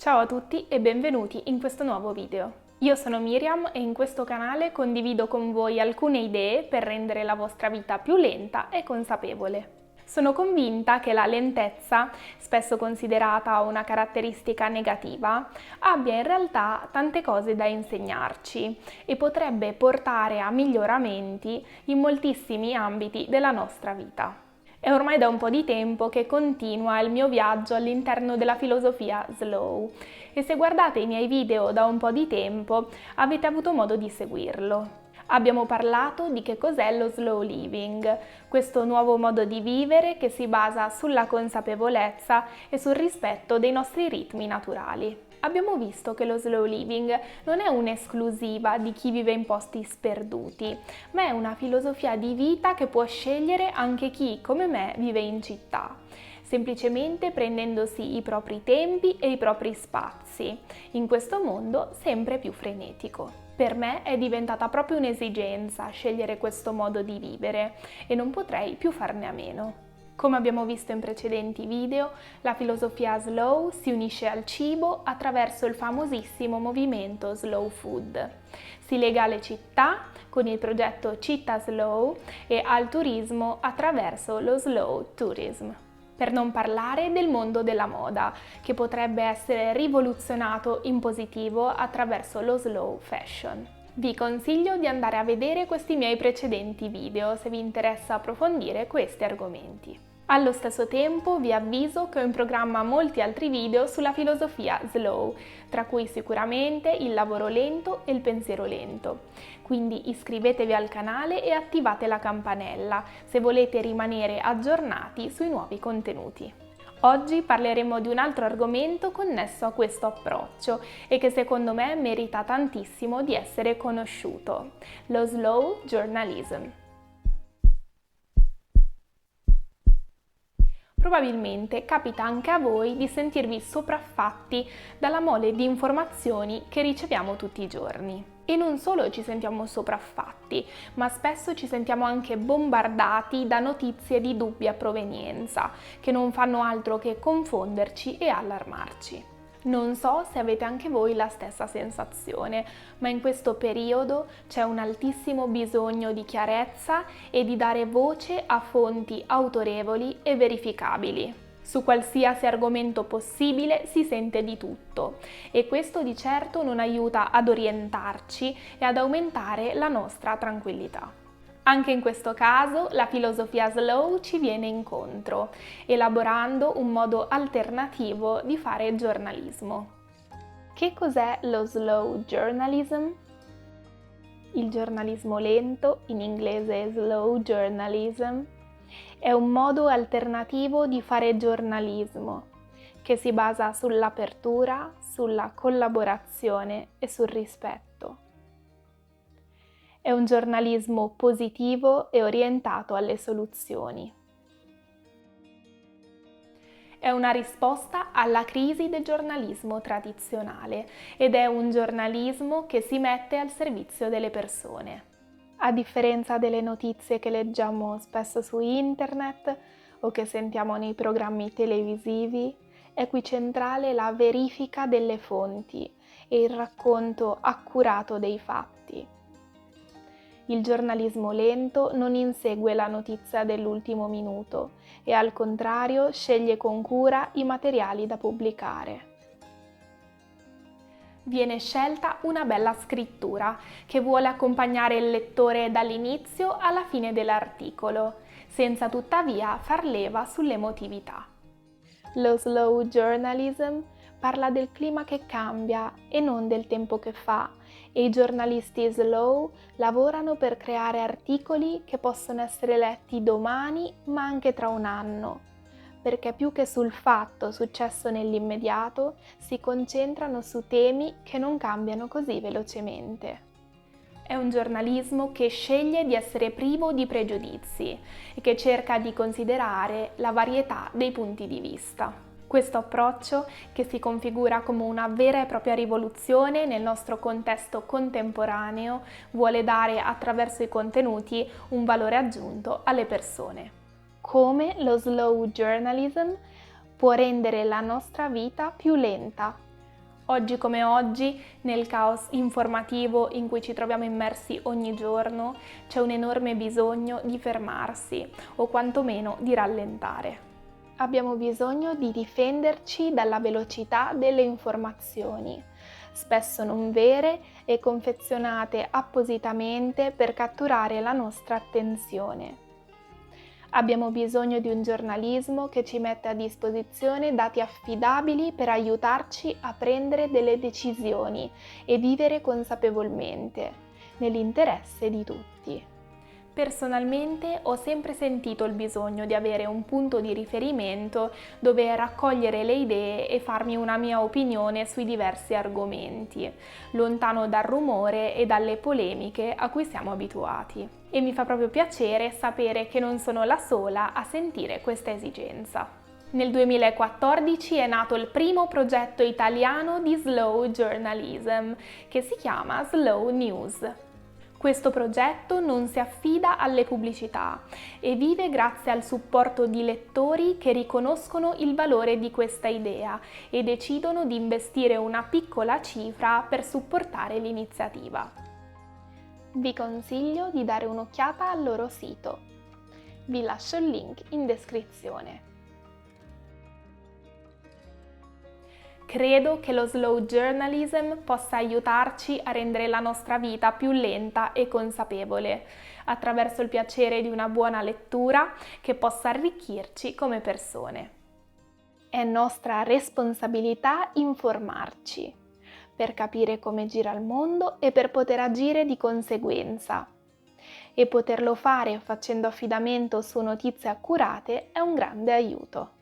Ciao a tutti e benvenuti in questo nuovo video. Io sono Miriam e in questo canale condivido con voi alcune idee per rendere la vostra vita più lenta e consapevole. Sono convinta che la lentezza, spesso considerata una caratteristica negativa, abbia in realtà tante cose da insegnarci e potrebbe portare a miglioramenti in moltissimi ambiti della nostra vita. È ormai da un po' di tempo che continua il mio viaggio all'interno della filosofia slow e se guardate i miei video da un po' di tempo avete avuto modo di seguirlo. Abbiamo parlato di che cos'è lo slow living, questo nuovo modo di vivere che si basa sulla consapevolezza e sul rispetto dei nostri ritmi naturali. Abbiamo visto che lo slow living non è un'esclusiva di chi vive in posti sperduti, ma è una filosofia di vita che può scegliere anche chi, come me, vive in città, semplicemente prendendosi i propri tempi e i propri spazi, in questo mondo sempre più frenetico. Per me è diventata proprio un'esigenza scegliere questo modo di vivere e non potrei più farne a meno. Come abbiamo visto in precedenti video, la filosofia slow si unisce al cibo attraverso il famosissimo movimento Slow Food. Si lega alle città con il progetto Città Slow e al turismo attraverso lo Slow Tourism. Per non parlare del mondo della moda, che potrebbe essere rivoluzionato in positivo attraverso lo slow fashion. Vi consiglio di andare a vedere questi miei precedenti video se vi interessa approfondire questi argomenti. Allo stesso tempo vi avviso che ho in programma molti altri video sulla filosofia slow, tra cui sicuramente il lavoro lento e il pensiero lento. Quindi iscrivetevi al canale e attivate la campanella se volete rimanere aggiornati sui nuovi contenuti. Oggi parleremo di un altro argomento connesso a questo approccio e che secondo me merita tantissimo di essere conosciuto: lo slow journalism. Probabilmente capita anche a voi di sentirvi sopraffatti dalla mole di informazioni che riceviamo tutti i giorni. E non solo ci sentiamo sopraffatti, ma spesso ci sentiamo anche bombardati da notizie di dubbia provenienza, che non fanno altro che confonderci e allarmarci. Non so se avete anche voi la stessa sensazione, ma in questo periodo c'è un altissimo bisogno di chiarezza e di dare voce a fonti autorevoli e verificabili. Su qualsiasi argomento possibile si sente di tutto e questo di certo non aiuta ad orientarci e ad aumentare la nostra tranquillità. Anche in questo caso la filosofia slow ci viene incontro, elaborando un modo alternativo di fare giornalismo. Che cos'è lo slow journalism? Il giornalismo lento, in inglese slow journalism, è un modo alternativo di fare giornalismo che si basa sull'apertura, sulla collaborazione e sul rispetto. È un giornalismo positivo e orientato alle soluzioni. È una risposta alla crisi del giornalismo tradizionale ed è un giornalismo che si mette al servizio delle persone. A differenza delle notizie che leggiamo spesso su internet o che sentiamo nei programmi televisivi, è qui centrale la verifica delle fonti e il racconto accurato dei fatti. Il giornalismo lento non insegue la notizia dell'ultimo minuto e al contrario sceglie con cura i materiali da pubblicare. Viene scelta una bella scrittura che vuole accompagnare il lettore dall'inizio alla fine dell'articolo, senza tuttavia far leva sull'emotività. Lo slow journalism parla del clima che cambia e non del tempo che fa, e i giornalisti slow lavorano per creare articoli che possono essere letti domani ma anche tra un anno, perché più che sul fatto successo nell'immediato si concentrano su temi che non cambiano così velocemente. È un giornalismo che sceglie di essere privo di pregiudizi e che cerca di considerare la varietà dei punti di vista. Questo approccio, che si configura come una vera e propria rivoluzione nel nostro contesto contemporaneo, vuole dare attraverso i contenuti un valore aggiunto alle persone. Come lo slow journalism può rendere la nostra vita più lenta, Oggi come oggi, nel caos informativo in cui ci troviamo immersi ogni giorno, c'è un enorme bisogno di fermarsi o quantomeno di rallentare. Abbiamo bisogno di difenderci dalla velocità delle informazioni, spesso non vere e confezionate appositamente per catturare la nostra attenzione. Abbiamo bisogno di un giornalismo che ci mette a disposizione dati affidabili per aiutarci a prendere delle decisioni e vivere consapevolmente, nell'interesse di tutti. Personalmente ho sempre sentito il bisogno di avere un punto di riferimento dove raccogliere le idee e farmi una mia opinione sui diversi argomenti, lontano dal rumore e dalle polemiche a cui siamo abituati. E mi fa proprio piacere sapere che non sono la sola a sentire questa esigenza. Nel 2014 è nato il primo progetto italiano di slow journalism, che si chiama Slow News. Questo progetto non si affida alle pubblicità e vive grazie al supporto di lettori che riconoscono il valore di questa idea e decidono di investire una piccola cifra per supportare l'iniziativa. Vi consiglio di dare un'occhiata al loro sito. Vi lascio il link in descrizione. Credo che lo slow journalism possa aiutarci a rendere la nostra vita più lenta e consapevole, attraverso il piacere di una buona lettura che possa arricchirci come persone. È nostra responsabilità informarci, per capire come gira il mondo e per poter agire di conseguenza. E poterlo fare facendo affidamento su notizie accurate è un grande aiuto.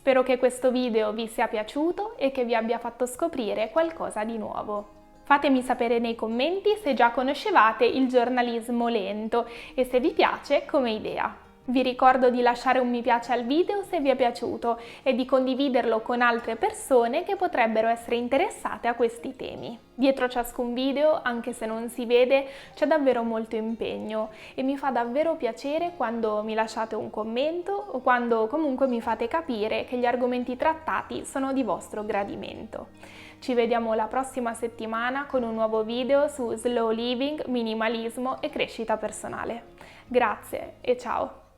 Spero che questo video vi sia piaciuto e che vi abbia fatto scoprire qualcosa di nuovo. Fatemi sapere nei commenti se già conoscevate il giornalismo lento e se vi piace come idea. Vi ricordo di lasciare un mi piace al video se vi è piaciuto e di condividerlo con altre persone che potrebbero essere interessate a questi temi. Dietro ciascun video, anche se non si vede, c'è davvero molto impegno e mi fa davvero piacere quando mi lasciate un commento o quando comunque mi fate capire che gli argomenti trattati sono di vostro gradimento. Ci vediamo la prossima settimana con un nuovo video su slow living, minimalismo e crescita personale. Grazie e ciao!